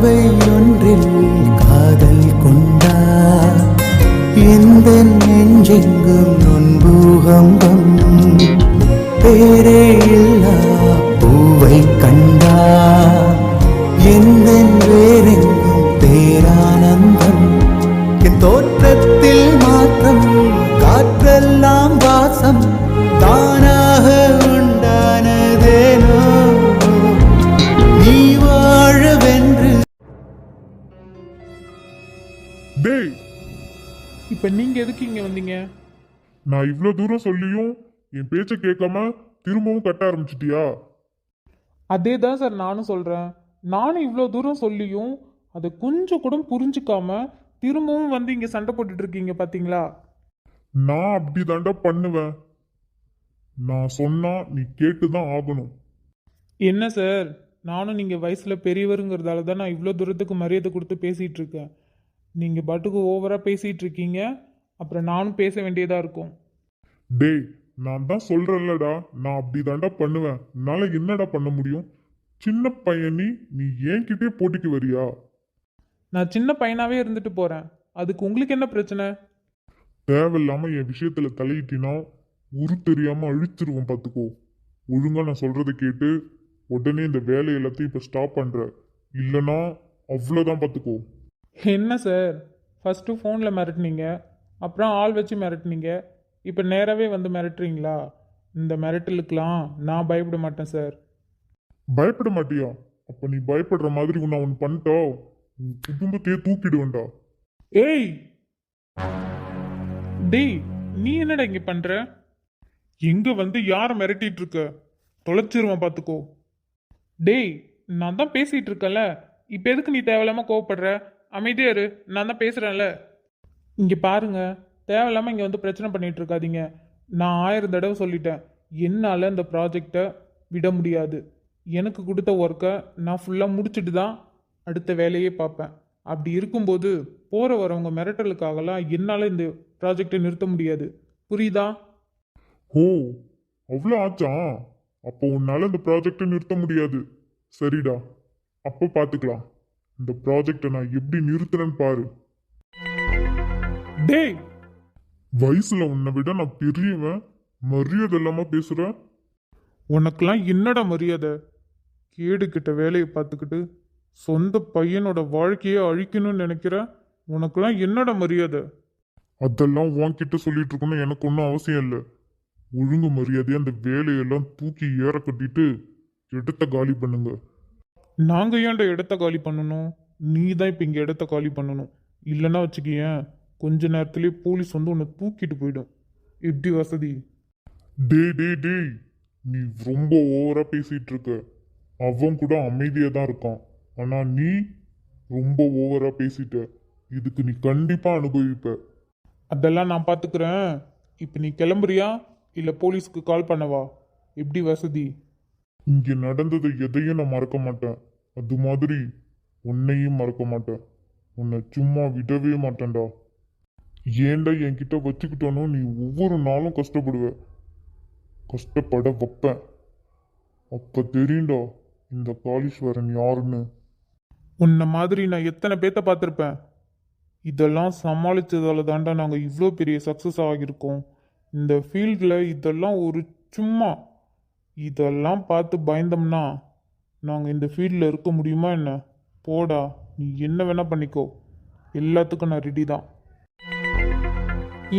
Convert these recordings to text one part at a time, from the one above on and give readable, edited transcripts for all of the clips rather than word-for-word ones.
பார்வை ஒன்றில் காதல் கொண்டா எந்த நெஞ்செங்கும் நொன்பூகம்பம் பேரே இல்லா பூவை கண்டா எந்த வேறெங்கும் பேரானந்தம் என் தோற்றத்தில் மாற்றம் காற்றெல்லாம் வாசம் தானாக உண்டானதேனோ நீ வாழவென்று. டேய், இப்போ நீங்க எதுக்கு இங்க வந்தீங்க? நான் இவ்வளோ தூரம் சொல்லியும் என் பேச்சை கேட்காம திரும்பவும் கட்ட ஆரம்பிச்சிட்டியா? அதே தான் சார் நானும் சொல்றேன். நானும் இவ்வளோ தூரம் சொல்லியும் அதை கொஞ்சம் கூட புரிஞ்சுக்காம திரும்பவும் வந்து இங்க சண்டை போட்டுட்டு இருக்கீங்க பாத்தீங்களா? நான் அப்படி தாண்டா பண்ணுவேன். நான் சொன்னா நீ கேட்டுதான் ஆகணும். என்ன சார், நானும் நீங்க வயசுல பெரியவருங்கிறதால தான் நான் இவ்வளோ தூரத்துக்கு மரியாதை கொடுத்து பேசிட்டு இருக்கேன். நீங்க பாட்டுக்கு ஓவரா பேசிட்டு இருக்கீங்க, அப்புறம் நானும் பேச வேண்டியதா இருக்கும். டேய், நான் தான் சொல்றேன்லடா, நான் அப்படி தாண்டா பண்ணுவேன். என்னால என்னடா பண்ண முடியும்? சின்ன பையன் நீ என்கிட்டே போட்டிக்கு வரியா? நான் சின்ன பையனாவே இருந்துட்டு போறேன், அதுக்கு உங்களுக்கு என்ன பிரச்சனை? தேவையில்லாம என் விஷயத்துல தலையிட்டினா உரு தெரியாம அழிச்சிருவோம் பார்த்துக்கோ. ஒழுங்கா நான் சொல்றதை கேட்டு உடனே இந்த வேலை எல்லாத்தையும் இப்ப ஸ்டாப் பண்ற, இல்லைன்னா அவ்வளோதான் பார்த்துக்கோ. என்ன சார், ஃபஸ்ட்டு ஃபோனில் மிரட்டுனீங்க, அப்புறம் ஆள் வச்சு மிரட்டுனீங்க, இப்போ நேராகவே வந்து மிரட்டுறீங்களா? இந்த மிரட்டலுக்கெலாம் நான் பயப்பட மாட்டேன் சார். பயப்பட மாட்டியா? அப்ப நீ பயப்படுற மாதிரி உன்னை அவன் பண்ணிட்டா உன் குடும்பத்தையே தூக்கிடுவேன்டா. ஏய் டேய், நீ என்னடா இங்கே பண்ணுற? எங்கே வந்து யாரை மிரட்டிட்டு இருக்க? தொலைச்சிருவான் பார்த்துக்கோ. டேய், நான் தான் பேசிகிட்டு இருக்கேன்ல, இப்போ எதுக்கு நீ தேவையில்லாமல் கோவப்படுற? அமைதியா இரு, நான் தான் பேசுகிறேன்ல. இங்கே பாருங்க, தேவையில்லாமல் இங்கே வந்து பிரச்சனை பண்ணிட்டு இருக்காதீங்க. நான் 1000 தடவை சொல்லிட்டேன், என்னால் இந்த ப்ராஜெக்டை விட முடியாது. எனக்கு கொடுத்த ஒர்க்கை நான் ஃபுல்லாக முடிச்சுட்டு தான் அடுத்த வேலையே பார்ப்பேன். அப்படி இருக்கும்போது போகிற வரவங்க மிரட்டலுக்காகலாம் என்னால் இந்த ப்ராஜெக்டை நிறுத்த முடியாது. புரியுதா? ஓ, அவ்வளோ ஆச்சா? அப்போ உன்னால இந்த ப்ராஜெக்டை நிறுத்த முடியாது. சரிடா, அப்போ பார்த்துக்கலாம். இந்த ப்ராஜெக்டை நான் எப்படி நிறுத்துறேன்னு பாரு. டேய், வயசுல உன்னை விட நான் பெரியவன், மரியாதை இல்லாம பேசுறேன். உனக்கெல்லாம் என்னடா மரியாதை? கேடு கிட்ட வேலையை பார்த்துக்கிட்டு சொந்த பையனோட வாழ்க்கையை அழிக்கணும்னு நினைக்கிற உனக்கெல்லாம் என்னடா மரியாதை? அதெல்லாம் உன்கிட்ட சொல்லிட்டு இருக்கணும் எனக்கு ஒன்றும் அவசியம் இல்லை. ஒழுங்கு மரியாதையா அந்த வேலையெல்லாம் தூக்கி ஏற கட்டிட்டு இடத்த காலி பண்ணுங்க. நாங்கள் ஏன்டா இடத்த காலி பண்ணணும்? நீ தான் இப்போ இங்கே இடத்த காலி பண்ணணும். இல்லைன்னா வச்சுக்கியேன், கொஞ்ச நேரத்துலேயே போலீஸ் வந்து உன்னை தூக்கிட்டு போயிடும். எப்படி வசதி? டேய் டேய் டேய், நீ ரொம்ப ஓவரா பேசிட்டு இருக்க. அவன் கூட அமைதியா தான் இருக்கான், ஆனா நீ ரொம்ப ஓவரா பேசிட்ட. இதுக்கு நீ கண்டிப்பா அனுபவிப்ப. அதெல்லாம் நான் பார்த்துக்கிறேன். இப்போ நீ கிளம்புறியா இல்லை போலீஸ்க்கு கால் பண்ணவா? எப்படி வசதி? இங்க நடந்தது எதையும் நான் மறக்க மாட்டேன். அது மாதிரி உன்னையும் மறக்க மாட்டேன். உன்னை சும்மா விடவே மாட்டேன்டா. ஏன்டா என்கிட்ட வச்சுக்கிட்டானோ நீ ஒவ்வொரு நாளும் கஷ்டப்படுவ. கஷ்டப்பட வைப்பேன். அப்ப தெரியும்டா இந்த காளீஸ்வரன் யாருன்னு. உன்னை மாதிரி நான் எத்தனை பேத்த பார்த்துருப்பேன். இதெல்லாம் சமாளித்ததால தாண்டா நாங்கள் இவ்வளோ பெரிய சக்ஸஸ் ஆகியிருக்கோம். இந்த ஃபீல்டில் இதெல்லாம் ஒரு சும்மா. இதெல்லாம் பார்த்து பயந்தோம்னா நாங்கள் இந்த ஃபீல்டில் இருக்க முடியுமா என்ன? போடா, நீ என்ன வேணால் பண்ணிக்கோ, எல்லாத்துக்கும் நான் ரெடி தான்.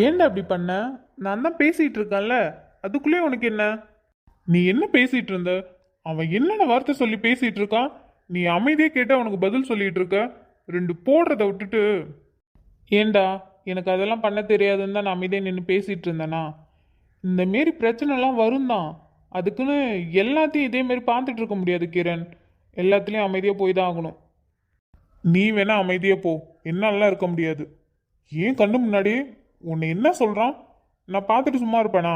ஏன்டா அப்படி பண்ண? நான் தான் பேசிகிட்டு இருக்கேன்ல, அதுக்குள்ளே உனக்கு என்ன? நீ என்ன பேசிகிட்டு இருந்த? அவன் என்னென்ன வார்த்தை சொல்லி பேசிகிட்டு இருக்கான், நீ அமைதியாக கேட்டால் உனக்கு பதில் சொல்லிகிட்டு இருக்க. 2 போடுறத விட்டுட்டு. ஏண்டா, எனக்கு அதெல்லாம் பண்ண தெரியாதுன்னு தான் நான் அமைதியாக நின்று பேசிகிட்டு இருந்தேனா? இந்தமாரி பிரச்சனைலாம் வரும் தான். அதுக்குன்னு எல்லாத்தையும் இதேமாரி பார்த்துட்டு இருக்க முடியாது கிரண். எல்லாத்துலேயும் அமைதியாக போய் தான் ஆகணும். நீ வேணா அமைதியாக போ, என்னாலலாம் இருக்க முடியாது. ஏன் கண்ணு முன்னாடியே உன்னை என்ன சொல்கிறான் நான் பார்த்துட்டு சும்மா இருப்பேனா?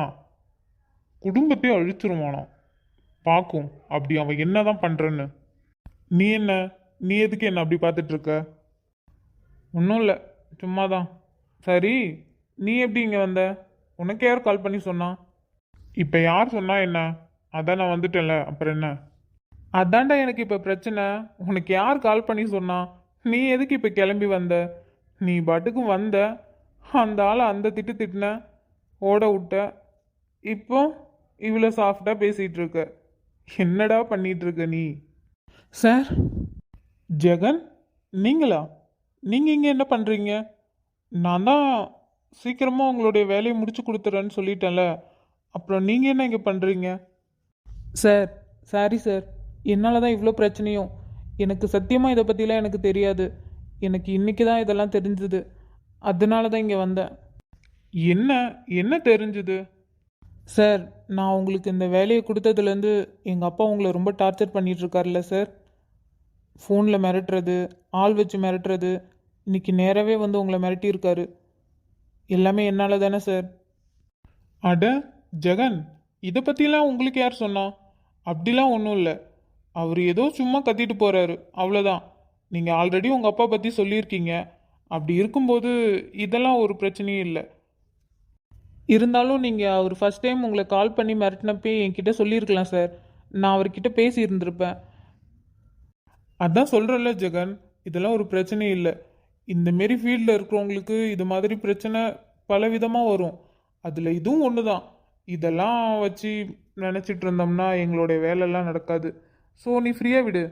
குடும்பத்தையும் அழிச்சிருவானா பார்க்கும். அப்படி அவன் என்ன தான் பண்ணுறன்னு. நீ எதுக்கு என்ன அப்படி பார்த்துட்டு இருக்க? ஒன்றும் இல்லை, சும்மா தான். சரி, நீ எப்படி இங்கே வந்த? உனக்கு யார் கால் பண்ணி சொன்னா? இப்போ யார் சொன்னா என்ன? அதான் நான் வந்துட்டேன்ல, அப்புறம் என்ன? அதான்டா எனக்கு இப்போ பிரச்சனை. உனக்கு யார் கால் பண்ணி சொன்னா? நீ எதுக்கு இப்போ கிளம்பி வந்த? நீ பாட்டுக்கு வந்த, அந்த ஆளை அந்த திட்டு திட்டின, ஓட விட்ட. இப்போ இவ்வளோ சாஃப்டாக பேசிகிட்டு இருக்க. என்னடா பண்ணிட்டு இருக்க நீ? சார், ஜெகன், நீங்களா? நீங்கள் இங்கே என்ன பண்ணுறீங்க? நான் தான் சீக்கிரமாக உங்களுடைய வேலையை முடிச்சு கொடுத்துட்றேன்னு சொல்லிட்டேன்ல, அப்புறம் நீங்கள் என்ன இங்கே பண்ணுறீங்க? சார், சாரி சார், என்னால் தான் இவ்வளோ பிரச்சனையும். எனக்கு சத்தியமாக இதை பற்றிலாம் எனக்கு தெரியாது. எனக்கு இன்றைக்கி தான் இதெல்லாம் தெரிஞ்சுது. அதனால தான் இங்கே வந்தேன். என்ன என்ன தெரிஞ்சுது? சார், நான் உங்களுக்கு இந்த வேலையை கொடுத்ததுலேருந்து எங்கள் அப்பா உங்களை ரொம்ப டார்ச்சர் பண்ணிகிட்ருக்காருல்ல சார். ஃபோனில் மிரட்டுறது, ஆள் வச்சு மிரட்டுறது, இன்னைக்கு நேராகவே வந்து உங்களை மிரட்டியிருக்காரு. எல்லாமே என்னால் தானே சார். அட ஜெகன், இதை பற்றிலாம் உங்களுக்கு யார் சொன்னா? அப்படிலாம் ஒன்றும் இல்லை. அவர் ஏதோ சும்மா கத்திட்டு போகிறாரு, அவ்வளோதான். நீங்கள் ஆல்ரெடி உங்கள் அப்பா பற்றி சொல்லியிருக்கீங்க. அப்படி இருக்கும்போது இதெல்லாம் ஒரு பிரச்சனையும் இல்லை. இருந்தாலும் நீங்கள் அவர் ஃபஸ்ட் டைம் உங்களை கால் பண்ணி மிரட்டினப்பே என்கிட்ட சொல்லியிருக்கலாம் சார். நான் அவர்கிட்ட பேசி இருந்திருப்பேன். அதான் சொல்கிறல்ல ஜெகன், இதெல்லாம் ஒரு பிரச்சனையும் இல்லை. இந்தமாரி ஃபீல்டில் இருக்கிறவங்களுக்கு இது மாதிரி பிரச்சனை பல விதமாக வரும். அதில் இதுவும் ஒன்று தான். இதெல்லாம் வச்சு நினச்சிட்டு இருந்தோம்னா எங்களுடைய வேலையெல்லாம் நடக்காது. ஸோ நீ ஃப்ரீயாக விடு.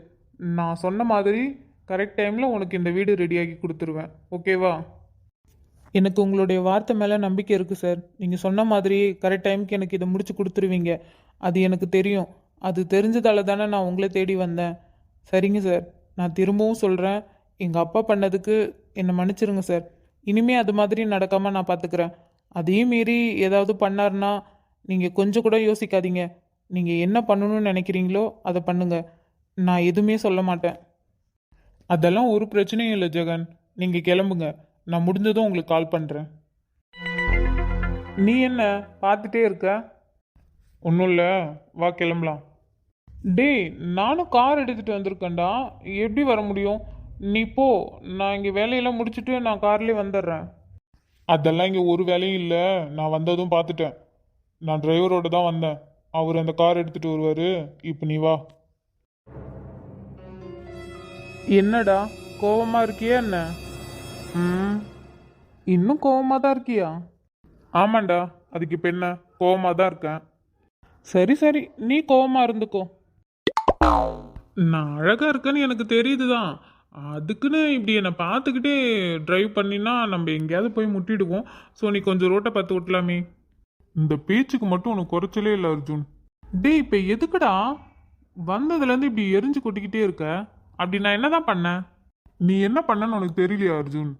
நான் சொன்ன மாதிரி கரெக்ட் டைமில் உனக்கு இந்த வீடு ரெடியாகி கொடுத்துருவேன். ஓகேவா? எனக்கு உங்களுடைய வார்த்தை மேலே நம்பிக்கை இருக்குது சார். நீங்கள் சொன்ன மாதிரி கரெக்ட் டைமுக்கு எனக்கு இதை முடிச்சு கொடுத்துருவீங்க. அது எனக்கு தெரியும். அது தெரிஞ்சதால தானே நான் உங்களை தேடி வந்தேன். சரிங்க சார், நான் திரும்பவும் சொல்கிறேன், எங்கள் அப்பா பண்ணதுக்கு என்னை மன்னிச்சிருங்க சார். இனிமேல் அது மாதிரி நடக்காமல் நான் பார்த்துக்கிறேன். அதையும் மீறி ஏதாவது பண்ணாருன்னா நீங்கள் கொஞ்சம் கூட யோசிக்காதீங்க. நீங்கள் என்ன பண்ணணும்னு நினைக்கிறீங்களோ அதை பண்ணுங்க. நான் எதுவுமே சொல்ல மாட்டேன். அதெல்லாம் ஒரு பிரச்சனையும் இல்லை ஜெகன். நீங்கள் கிளம்புங்க. நான் முடிஞ்சதும் உங்களுக்கு கால் பண்ணுறேன். நீ என்ன பார்த்துட்டே இருக்க? ஒன்றும் இல்லை, வா கிளம்பலாம். டேய், நானும் கார் எடுத்துகிட்டு வந்திருக்கேன்டா. எப்படி வர முடியும்? நீ போ, நான் இங்கே வேலையெல்லாம் முடிச்சுட்டு நான் கார்லேயே வந்துடுறேன். அதெல்லாம் இங்கே ஒரு வேலையும் இல்லை. நான் வந்ததும் பார்த்துட்டேன். நான் டிரைவரோட தான் வந்தேன். அவர் அந்த கார் எடுத்துகிட்டு வருவார். இப்போ நீ வா. என்னடா கோவமாக இருக்கியா என்ன? இன்னும் கோவமாக தான் இருக்கியா? ஆமாண்டா, அதுக்கு இப்போ என்ன, கோவமாக தான் இருக்கேன். சரி சரி, நீ கோவமாக இருந்துக்கோ. நான் அழகாக இருக்கேன்னு எனக்கு தெரியுது தான். அதுக்குன்னு இப்படி என்னை பார்த்துக்கிட்டே ட்ரைவ் பண்ணினா நம்ம எங்கேயாவது போய் முட்டிடுவோம். ஸோ நீ கொஞ்சம் ரோட்டை பார்த்து விட்டலாமே. இந்த பேச்சுக்கு மட்டும் உனக்கு குறைச்சலே இல்லை அர்ஜுன். டேய், இப்போ எதுக்குடா வந்ததுலேருந்து இப்படி எரிஞ்சு கொட்டிக்கிட்டே இருக்க? அப்படி நான் என்ன தான் பண்ணேன்? நீ என்ன பண்ணன்னு உனக்கு தெரியலையா அர்ஜுன்?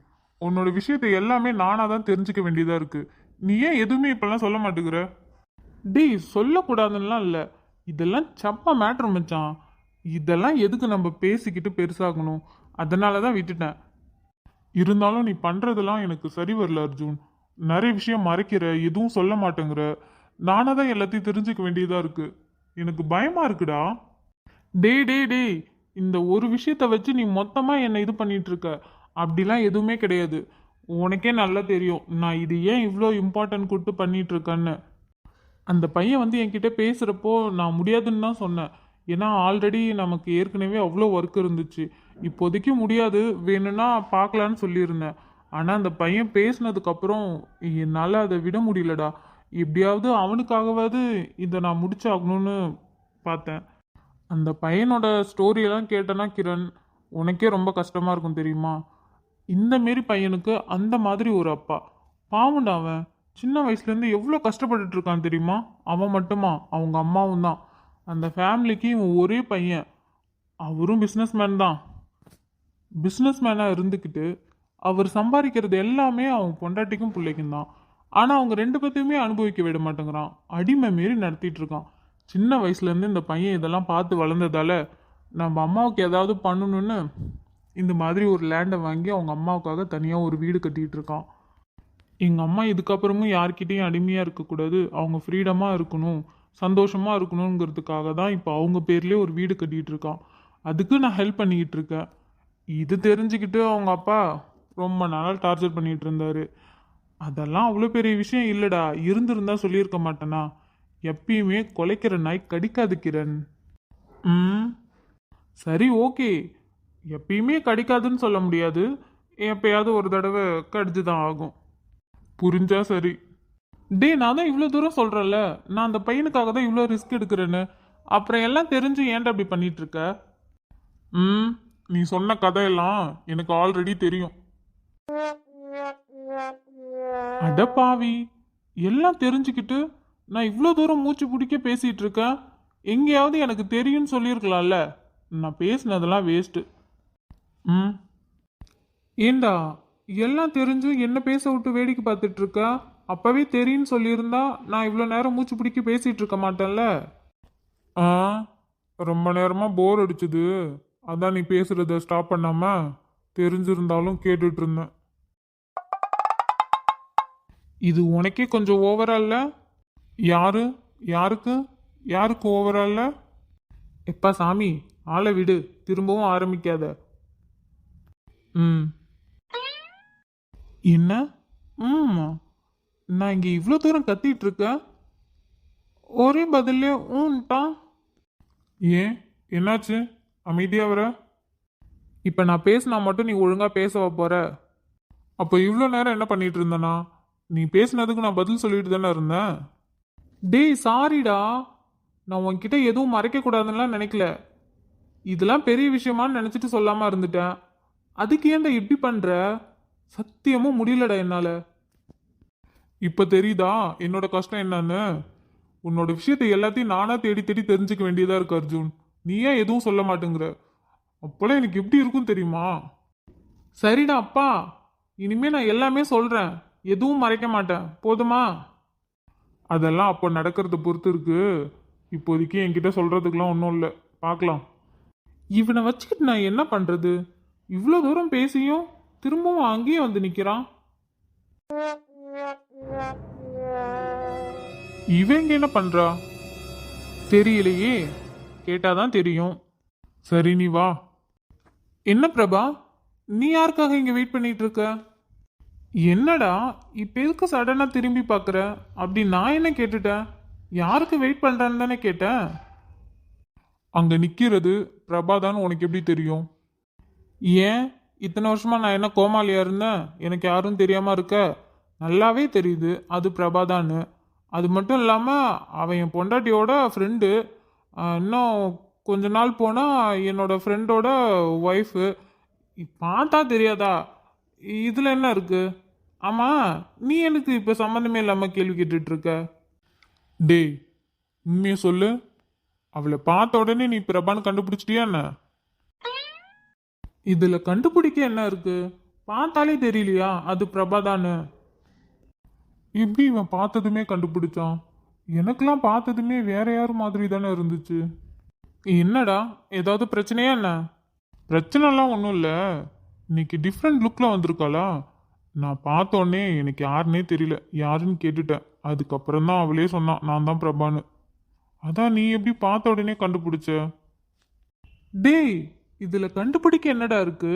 உன்னோட விஷயத்தை எல்லாமே நானாக தான் தெரிஞ்சுக்க வேண்டியதாக இருக்குது. நீ ஏன் எதுவுமே இப்போல்லாம் சொல்ல மாட்டேங்கிற? டேய், சொல்லக்கூடாதுன்னெலாம் இல்லை. இதெல்லாம் சப்பா மேட்ரு மச்சான். இதெல்லாம் எதுக்கு நம்ம பேசிக்கிட்டு பெருசாகணும்? அதனால தான் விட்டுட்டேன். இருந்தாலும் நீ பண்ணுறதெல்லாம் எனக்கு சரி வரல அர்ஜுன். நிறைய விஷயம் மறைக்கிற, எதுவும் சொல்ல மாட்டேங்கிற. நானாக தான் எல்லாத்தையும் தெரிஞ்சுக்க வேண்டியதாக இருக்குது. எனக்கு பயமாக இருக்குடா. டேய் டேய் டேய், இந்த ஒரு விஷயத்தை வச்சு நீ மொத்தமாக என்னை இது பண்ணிட்டு இருக்க. அப்படிலாம் எதுவுமே கிடையாது. உனக்கே நல்லா தெரியும் நான் இது ஏன் இவ்வளோ இம்பார்ட்டன்ட் கொடுத்து பண்ணிட்டு இருக்கேன்னு. அந்த பையன் வந்து என்கிட்ட பேசுகிறப்போ நான் முடியாதுன்னு தான் சொன்னேன். ஏன்னா ஆல்ரெடி நமக்கு ஏற்கனவே அவ்வளோ ஒர்க் இருந்துச்சு. இப்போதைக்கு முடியாது, வேணும்னா பார்க்கலான்னு சொல்லியிருந்தேன். ஆனால் அந்த பையன் பேசினதுக்கப்புறம் என்னால் அதை விட முடியலடா. எப்படியாவது அவனுக்காகவாவது இதை நான் முடிச்சாகணும்னு பார்த்தேன். அந்த பையனோட ஸ்டோரியெல்லாம் கேட்டேன்னா கிரண், உனக்கே ரொம்ப கஷ்டமாக இருக்கும் தெரியுமா? இந்த மாரி பையனுக்கு அந்த மாதிரி ஒரு அப்பா. பாவண்டா, அவன் சின்ன வயசுலேருந்து எவ்வளோ கஷ்டப்பட்டுட்டு இருக்கான் தெரியுமா? அவன் மட்டுமா, அவங்க அம்மாவும் தான். அந்த ஃபேமிலிக்கு இவன் ஒரே பையன். அவரும் பிஸ்னஸ்மேன் தான். பிஸ்னஸ்மேனாக இருந்துக்கிட்டு அவர் சம்பாதிக்கிறது எல்லாமே அவங்க பொண்டாட்டிக்கும் பிள்ளைக்கும் தான். ஆனால் அவங்க ரெண்டு பேர்த்தையுமே அனுபவிக்க விட மாட்டேங்கிறான். அடிமை மாரி நடத்திட்டு இருக்கான். சின்ன வயசுலேருந்து இந்த பையன் இதெல்லாம் பார்த்து வளர்ந்ததால நம்ம அம்மாவுக்கு ஏதாவது பண்ணணும்னு இந்த மாதிரி ஒரு லேண்டை வாங்கி அவங்க அம்மாவுக்காக தனியாக ஒரு வீடு கட்டிகிட்டு இருக்கான். எங்கள் அம்மா இதுக்கப்புறமும் யார்கிட்டையும் அடிமையாக இருக்கக்கூடாது, அவங்க ஃப்ரீடமாக இருக்கணும், சந்தோஷமாக இருக்கணுங்கிறதுக்காக தான் இப்போ அவங்க பேர்லேயே ஒரு வீடு கட்டிகிட்டு இருக்கான். அதுக்கு நான் ஹெல்ப் பண்ணிக்கிட்டு இருக்கேன். இது தெரிஞ்சுக்கிட்டு அவங்க அப்பா ரொம்ப நாளாக டார்ச்சர் பண்ணிகிட்டு இருந்தார். அதெல்லாம் அவ்வளோ பெரிய விஷயம் இல்லைடா. இருந்திருந்தா சொல்லியிருக்க மாட்டேனா? எப்பயுமே குலைக்கிற நாய் கடிக்காது கிரண். சரி ஓகே, எப்பயுமே கடிக்காதுன்னு சொல்ல முடியாது, எப்பயாவது ஒரு தடவை கடிச்சு தான் ஆகும். புரிஞ்சா சரி. டேய், நான் தான் இவ்வளோ தூரம் சொல்கிறேன்ல, நான் அந்த பையனுக்காக தான் இவ்வளோ ரிஸ்க் எடுக்கிறேன்னு. அப்புறம் எல்லாம் தெரிஞ்சு ஏன்டா அப்படி பண்ணிட்டு இருக்க? ம், நீ சொன்ன கதையெல்லாம் எனக்கு ஆல்ரெடி தெரியும். அட பாவி, எல்லாம் தெரிஞ்சுக்கிட்டு நான் இவ்வளோ தூரம் மூச்சு பிடிக்க பேசிட்டு இருக்கேன். எங்கேயாவது எனக்கு தெரியும்னு சொல்லியிருக்கலாம்ல. நான் பேசினதெல்லாம் வேஸ்ட்டு. ம், ஏண்டா எல்லாம் தெரிஞ்சும் என்ன பேச விட்டு வேடிக்கை பார்த்துட்டு இருக்க? அப்பவே தெரியும்னு சொல்லியிருந்தா நான் இவ்வளோ நேரம் மூச்சு பிடிக்க பேசிட்டு இருக்க மாட்டேன்ல. ஆ, ரொம்ப நேரமா போர் அடிச்சுது, அதான் நீ பேசுறத ஸ்டாப் பண்ணாம தெரிஞ்சிருந்தாலும் கேட்டுட்டு இருந்தேன். இது உனக்கே கொஞ்சம் ஓவரா இல்ல? யாரு யாருக்கு யாருக்கு ஓவரா இல்ல? எப்பா சாமி, ஆளை விடு, திரும்பவும் ஆரம்பிக்காத. ம், என்ன? ம், நான் இங்கே இவ்வளோ தூரம் கத்திட்டு இருக்கேன், ஒரே பதிலே ஊன்ட்டான். ஏன், என்னாச்சு அமைதியா வர? இப்போ நான் பேசினா மட்டும் நீ ஒழுங்கா பேசவா போற? அப்போ இவ்வளோ நேரம் என்ன பண்ணிட்டு இருந்தனா? நீ பேசினதுக்கு நான் பதில் சொல்லிட்டு தானே இருந்தேன். டேய் சாரிடா, நான் உன்கிட்ட எதுவும் மறைக்க கூடாதுன்னுலாம் நினைக்கல. இதெல்லாம் பெரிய விஷயமான்னு நினச்சிட்டு சொல்லாம இருந்துட்டேன். அதுக்கு ஏன்டா இப்படி பண்ற? சத்தியமும் முடியலடா என்னால. இப்ப தெரியுதா என்னோட கஷ்டம் என்னன்னு? உன்னோட விஷயத்தை எல்லாத்தையும் நானா தேடி தேடி தெரிஞ்சுக்க வேண்டியதா இருக்கு அர்ஜுன். நீ ஏன் எதுவும் சொல்ல மாட்டேங்கிற? அப்போல்லாம் எனக்கு எப்படி இருக்கும் தெரியுமா? சரிடா அப்பா, இனிமே நான் எல்லாமே சொல்றேன், எதுவும் மறைக்க மாட்டேன், போதுமா? அதெல்லாம் அப்போ நடக்கிறத பொறுத்து இருக்கு. இப்போதைக்கு என்கிட்ட சொல்றதுக்கெல்லாம் ஒன்றும் இல்லை, பார்க்கலாம். இவனை வச்சுக்கிட்டு நான் என்ன பண்றது? இவ்வளோ தூரம் பேசியும் திரும்பவும் அங்கேயே வந்து நிற்கிறான். இவங்க என்ன பண்றா தெரியலையே, கேட்டாதான் தெரியும். சரி நீ வா. என்ன பிரபா, நீ யாருக்காக இங்க வெயிட் பண்ணிட்டு இருக்க? என்னடா இப்ப எதுக்கு சடனா திரும்பி பார்க்குற? அப்படி நான் என்ன கேட்டுட்டேன்? யாருக்கு வெயிட் பண்றேன்னு தானே கேட்டேன். அங்க நிக்கிறது பிரபாதான் உனக்கு எப்படி தெரியும்? ஏன், இத்தனை வருஷமா நான் என்ன கோமாளியா இருந்தேன், எனக்கு யாரும் தெரியாம இருக்க? நல்லாவே தெரியுது அது பிரபாதான்னு. அது மட்டும் இல்லாம அவன் என் பொண்டாட்டியோட ஃப்ரெண்டு. இன்னும் கொஞ்ச நாள் போனா என்னோட ஃப்ரெண்டோட ஒய்ஃபு. பார்த்தா தெரியாதா? இதுல என்ன இருக்கு? ஆமா, நீ எனக்கு இப்ப சம்மந்தமே இல்லாம கேள்வி கேட்டுட்டு இருக்க? டேய், உண்மையை சொல்லு, அவளை பார்த்த உடனே நீ பிரபான்னு கண்டுபிடிச்சிட்டியா என்ன? இதுல கண்டுபிடிக்க என்ன இருக்கு? பார்த்தாலே தெரியலையா அது பிரபாதான்னு? எப்படி இவன் பார்த்ததுமே கண்டுபிடிச்சான்? எனக்கெல்லாம் பார்த்ததுமே வேற யார் மாதிரி தானே இருந்துச்சு. என்னடா, ஏதாவது பிரச்சனையா என்ன? பிரச்சனைலாம் ஒன்றும் இல்லை. இன்னைக்கு டிஃப்ரெண்ட் லுக்கில் வந்திருக்காளா? நான் பார்த்தோன்னே எனக்கு யாருன்னே தெரியல, யாருன்னு கேட்டுட்டேன். அதுக்கப்புறம் தான் அவளே சொன்னான் நான் தான் பிரபான்னு. அதான் நீ எப்படி பார்த்த உடனே கண்டுபிடிச்ச? டேய், இதுல கண்டுபிடிக்க என்னடா இருக்கு?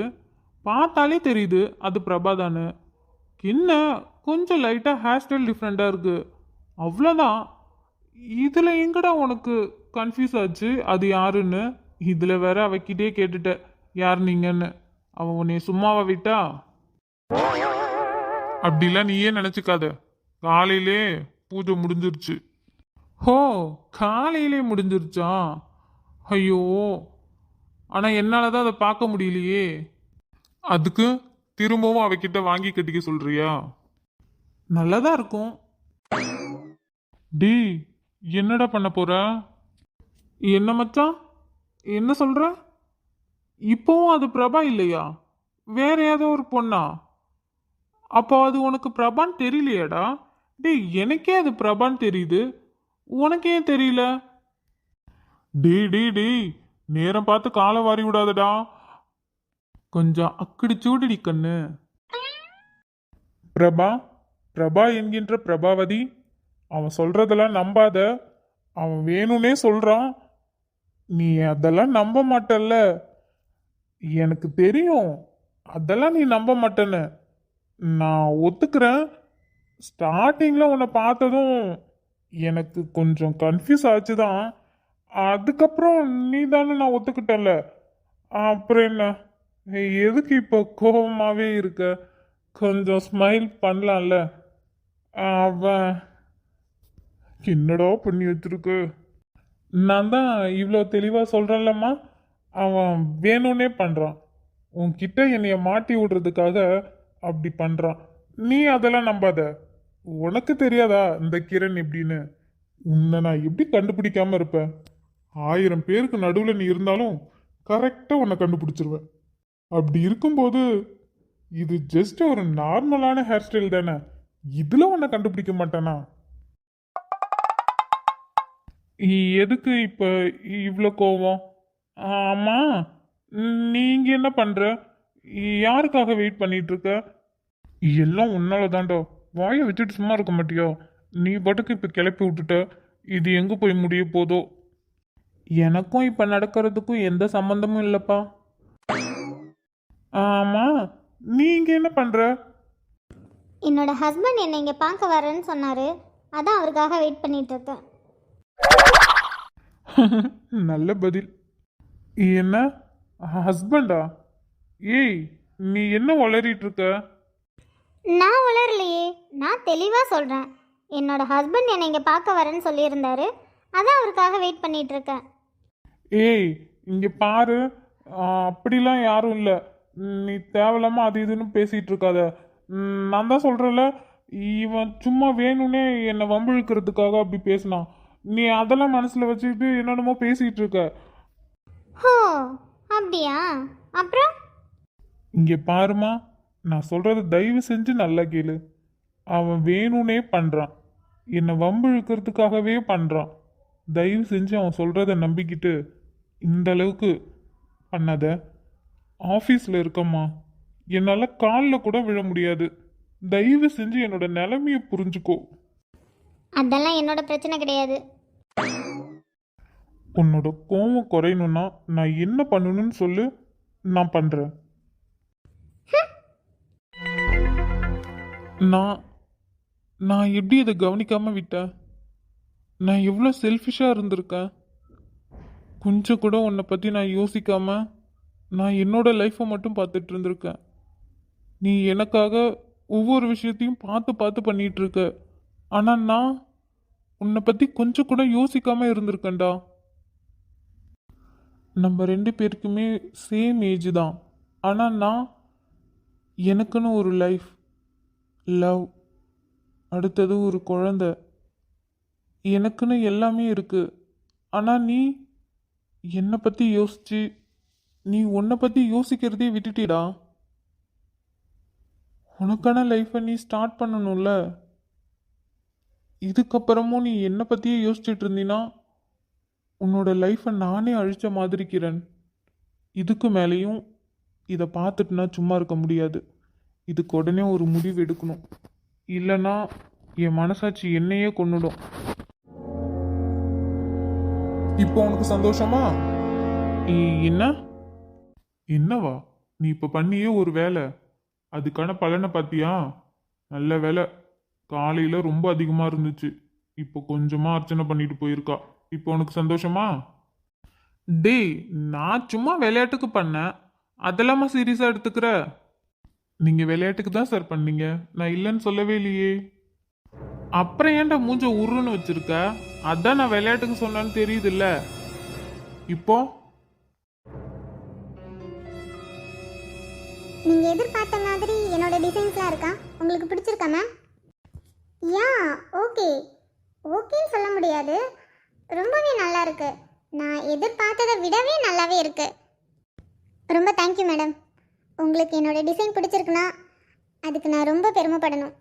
பார்த்தாலே தெரியுது அது பிரபாதான்னு. என்ன, கொஞ்சம் லைட்டா ஹேர் ஸ்டைல் டிஃப்ரெண்டா இருக்கு, அவ்வளோதான். இதுல எங்கடா உனக்கு கன்ஃபியூஸ் ஆச்சு அது யாருன்னு? இதுல வேற அவகிட்டே கேட்டுட்ட யார் நீங்கன்னு. அவன் உன்னை சும்மாவா விட்டா? அப்படிலாம் நீயே நினைச்சுக்காத. காலையிலே பூஜை முடிஞ்சிருச்சு. ஹோ, காலையிலே முடிஞ்சிருச்சா? ஐயோ, ஆனா என்னால தான் அதை பார்க்க முடியலையே. அதுக்கு திரும்பவும் அவகிட்ட வாங்கி கட்டிக்க சொல்றியா? நல்லதா இருக்கும். டேய், என்னடா பண்ண போற? என்ன மச்சான், என்ன சொல்ற? இப்போவும் அது பிரபா இல்லையா? வேற ஏதோ ஒரு பொண்ணா? அப்போ அது உனக்கு பிரபான்னு தெரியலையாடா? டேய், எனக்கே அது பிரபான்னு தெரியுது, உனக்கே தெரியல? டேய் டேய் டேய், நேரம் பார்த்து காலை வாரி விடாதடா. கொஞ்சம் அக்கடி சூடிடி கண்ணு. பிரபா, பிரபா என்கின்ற பிரபாவதி, அவன் சொல்றதெல்லாம் நம்பாத. அவன் வேணும்னே சொல்றான், நீ அதெல்லாம் நம்ப மாட்டல்ல. எனக்கு தெரியும் அதெல்லாம் நீ நம்ப மாட்டேன்னு. நான் ஒத்துக்கிறேன். ஸ்டார்டிங்ல உன்னை பார்த்ததும் எனக்கு கொஞ்சம் கன்ஃபியூஸ் ஆச்சுதான். அதுக்கப்புறம் நீ தானே, நான் ஒத்துக்கிட்டேன்ல. அப்புறம் என்ன? எதுக்கு இப்போ கோபமாவே இருக்க? கொஞ்சம் ஸ்மைல் பண்ணலாம்ல. அவன் என்னடா பண்ணி வச்சிருக்கு? நான் தான் இவ்வளோ தெளிவாக சொல்கிறேன்லம்மா. அவன் வேணும்னே பண்ணுறான். உன்கிட்ட என்னைய மாட்டி விடுறதுக்காக அப்படி பண்ணுறான். நீ அதெல்லாம் நம்பாத. உனக்கு தெரியாதா இந்த கிரண் எப்படின்னு? உன்னை நான் எப்படி கண்டுபிடிக்காம இருப்பேன்? 1000 பேருக்கு நடுவில் நீ இருந்தாலும் கரெக்டாக உன்னை கண்டுபிடிச்சிருவேன். அப்படி இருக்கும்போது இது ஜஸ்ட் ஒரு நார்மலான ஹேர் ஸ்டைல் தானே, இதில் உன்னை கண்டுபிடிக்க மாட்டானா? எதுக்கு இப்போ இவ்வளோ கோவம்? ஆமாம், நீங்கள் என்ன பண்ணுற? யாருக்காக வெயிட் பண்ணிட்டு இருக்க? எல்லாம் உன்னால தான்டா. வாயை வச்சுட்டு சும்மா இருக்க மாட்டியா? நீ பாட்டுக்கு இப்போ கிளப்பி விட்டுட்ட. இது எங்கே போய் முடிய போதோ? எனக்கும் இப்போ நடக்கிறதுக்கும் எந்த சம்மந்தமும் இல்லைப்பா. ஆமாம், நீங்கள் என்ன பண்ணுற? என்னோட ஹஸ்பண்ட் என்னை இங்கே பார்க்க வரேன்னு சொன்னார், அதான் அவருக்காக வெயிட் பண்ணிட்டு இருக்கேன். நல்ல பதில். என்ன ஹஸ்பண்டா? ஏய், நீ என்ன வளரிட்டு இருக்க? நான் உளரலையே, நான் தெளிவாக சொல்கிறேன். என்னோட ஹஸ்பண்ட் என்னை இங்கே பார்க்க வரேன்னு சொல்லியிருந்தாரு, அதான் அவருக்காக வெயிட் பண்ணிட்டு இருக்கேன். ஏய், இங்கே பாரு. அப்படிலாம் யாரும் இல்லை. நீ தேவையில்லாம அது இதுன்னு பேசிட்டு இருக்காத. நான் தான் சொல்கிறேன்ல, இவன் சும்மா வேணும்னே என்னை வம்பிழுக்கிறதுக்காக அப்படி பேசினான். நீ அதெல்லாம் மனசில் வச்சுக்கிட்டு என்னென்னமோ பேசிகிட்டு இருக்க. ஹோ, அப்படியா? அப்புறம் இங்கே பாருமா, நான் சொல்கிறத தயவு செஞ்சு நல்லா கேளு. அவன் வேணும்னே பண்ணுறான், என்னை வம்பிழுக்கிறதுக்காகவே பண்ணுறான். தயவு செஞ்சு அவன் சொல்கிறத நம்பிக்கிட்டு இந்த அளவுக்கு பண்ணாத. ஆஃபீஸில் இருக்கம்மா, என்னால் காலில் கூட விழ முடியாது. தயவு செஞ்சு என்னோட நிலைமையை புரிஞ்சுக்கோ. அதெல்லாம் என்னோட பிரச்சனை கிடையாது. உன்னோட கோவம் குறையணும்னா நான் என்ன பண்ணணும்னு சொல்லு, நான் பண்ணுறேன். நான் நான் எப்படி இதை கவனிக்காமல் விட்டேன்? நான் எவ்வளோ செல்ஃபிஷாக இருந்திருக்கேன். கொஞ்சம் கூட உன்னை பற்றி நான் யோசிக்காம நான் என்னோட லைஃப்பை மட்டும் பார்த்துட்டு இருந்திருக்கேன். நீ எனக்காக ஒவ்வொரு விஷயத்தையும் பார்த்து பார்த்து பண்ணிகிட்டு இருக்க. ஆனால் நான் உன்னை பற்றி கொஞ்சம் கூட யோசிக்காமல் இருந்திருக்கேன்டா. நம்ம 2 பேருக்குமே சேம் ஏஜ் தான். ஆனால் நான் எனக்குன்னு ஒரு லைஃப், லவ், அடுத்தது ஒரு குழந்தை, எனக்குன்னு எல்லாமே இருக்கு. ஆனால் நீ என்னை பற்றி யோசிச்சு நீ உன்னை பற்றி யோசிக்கிறதே விட்டுட்டிடா. உனக்கான லைஃப்பை நீ ஸ்டார்ட் பண்ணணும்ல. இதுக்கப்புறமும் நீ என்னை பற்றியே யோசிச்சுட்டு இருந்தீன்னா உன்னோட லைஃப்பை நானே அழிச்ச மாதிரி கிரண். இதுக்கு மேலேயும் இதை பார்த்துட்டுனா சும்மா இருக்க முடியாது. இதுக்கு உடனே ஒரு முடிவு எடுக்கணும். இல்லைன்னா என் மனசாட்சி என்னையே கொன்னுடும். இப்போ உனக்கு சந்தோஷமா? என்ன என்னவா? நீ இப்போ பண்ணியே ஒரு வேலை, அதுக்கான பலனை பார்த்தியா? நல்ல வேலை, காலையில் ரொம்ப அதிகமாக இருந்துச்சு, இப்போ கொஞ்சமாக அர்ச்சனை பண்ணிட்டு போயிருக்கா. இப்போ உனக்கு சந்தோஷமா? டேய், நான் சும்மா விளையாட்டுக்கு பண்ணேன், அதெல்லாமா சீரியஸாக எடுத்துக்கிற? நீங்கள் விளையாட்டுக்கு தான் சார் பண்ணீங்க, நான் இல்லைன்னு சொல்லவே இல்லையே. அப்புறம் ஏன்டா மூஞ்ச உருன்னு வச்சிருக்க? அதான் நான் விளையாட்டுக்கு சொன்னேன்னு தெரியுதுல்ல. இப்போ நீங்கள் எதிர்பார்த்த மாதிரி என்னோட டிசைன்ஸ்லாம் இருக்கா? உங்களுக்கு பிடிச்சிருக்கா மேம்? யா, ஓகே. ஓகேன்னு சொல்ல முடியாது, ரொம்பவே நல்லா இருக்கு. நான் எதிர்பார்த்ததை விடவே நல்லாவே இருக்கு. ரொம்ப தேங்க்யூ மேடம். உங்களுக்கு என்னோட டிசைன் பிடிச்சிருக்குன்னா அதுக்கு நான் ரொம்ப பெருமைப்படணும்.